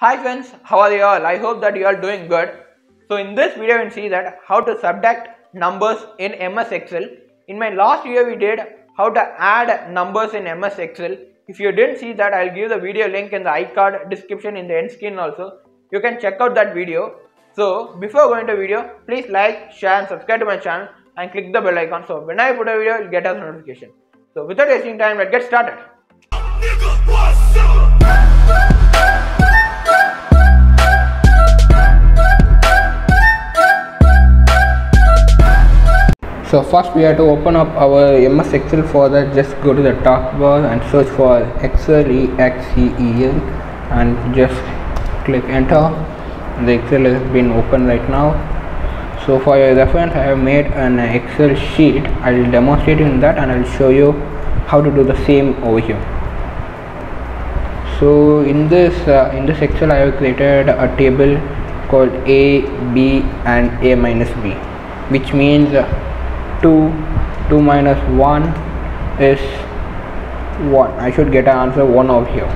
Hi friends, how are you all? I hope that you are doing good. So in this video we will see that how to subtract numbers in MS Excel. In my last video we did how to add numbers in MS Excel. If you didn't see that, I'll give the video link in the iCard description in the end screen also. You can check out that video. So before going to video, please like, share and subscribe to my channel and click the bell icon. So when I put a video, you'll get a notification. So without wasting time, let's get started. So first we have to open up our MS Excel. For that, just go to the taskbar and search for Excel, EXCEL, and just click enter. The Excel has been opened right now. So for your reference, I have made an Excel sheet. I will demonstrate in that and I will show you how to do the same over here. So in this Excel, I have created a table called A, B and A minus B, which means 2 minus 1 is 1. I should get an answer 1 over here.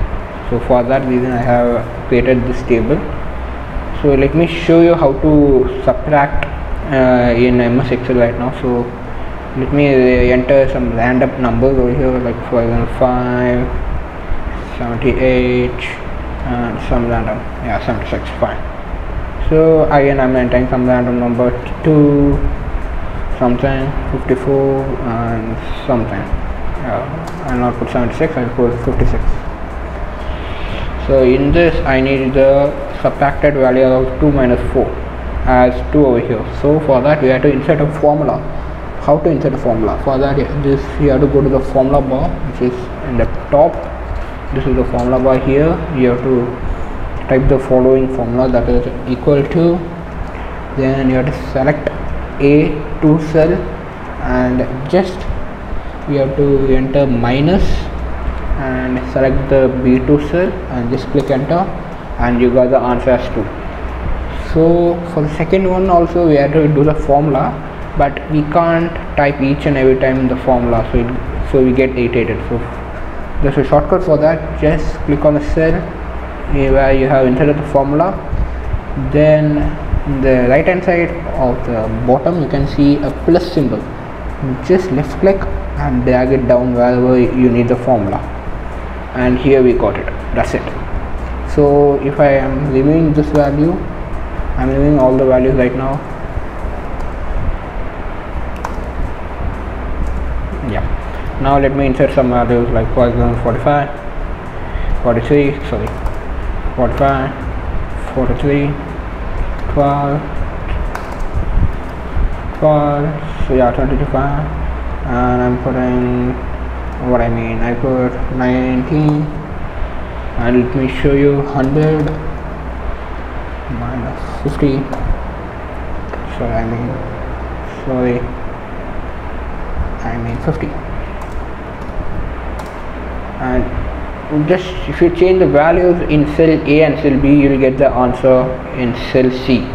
So for that reason I have created this table. So let me show you how to subtract in MS Excel right now. So let me enter some random numbers over here, like for example 5, 78 and some random, 76, fine. So again I'm entering some random number 2 something, 54 and something. I'll not put 76, I'll put 56. So in this I need the subtracted value of 2 minus 4 as 2 over here. So for that we have to insert a formula. How to insert a formula? For that you have to go to the formula bar, which is in the top. This is the formula bar here. You have to type the following formula, that is equal to, then you have to select A2 cell and just we have to enter minus and select the B2 cell and just click enter and you got the answer as 2. So for the second one also we have to do the formula, but we can't type each and every time in the formula, so we get irritated. So there's a shortcut for that. Just click on the cell where you have inserted the formula, then in the right hand side of the bottom you can see a plus symbol. Just left click and drag it down wherever you need the formula, and here we got it. That's it. So if I am removing this value, I'm removing all the values right now. Yeah, now let me insert some values, like for example 45, 43, sorry, 45, 43, 12, so yeah, 25, and I'm putting what I mean. I put 19, and let me show you 100 minus 50. I mean 50. And just if you change the values in cell A and cell B, you will get the answer in cell C.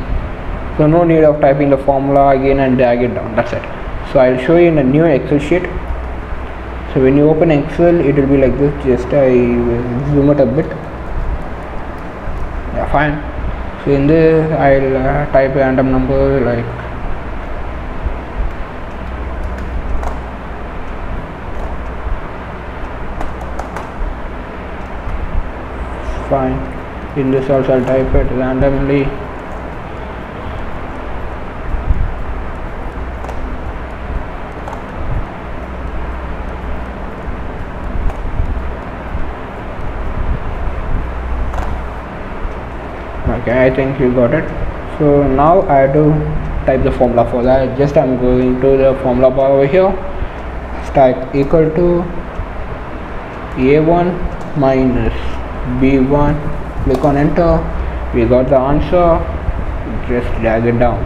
So no need of typing the formula again and drag it down. That's it. So I'll show you in a new Excel sheet. So when you open Excel, it will be like this. Just I will zoom it a bit. Yeah, fine. So in this I'll type a random number like fine. In this also I'll type it randomly. Okay, I think you got it. So now I have to type the formula. For that, just I'm going to the formula bar over here, type equal to A1 minus B1, click on enter. We got the answer. Just drag it down,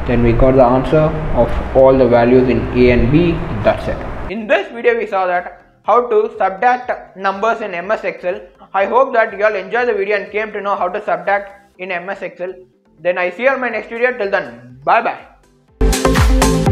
then we got the answer of all the values in A and B. That's it. In this video we saw that how to subtract numbers in MS Excel. I hope that you all enjoyed the video and came to know how to subtract in MS Excel. Then I see you on my next video. Till then, bye bye.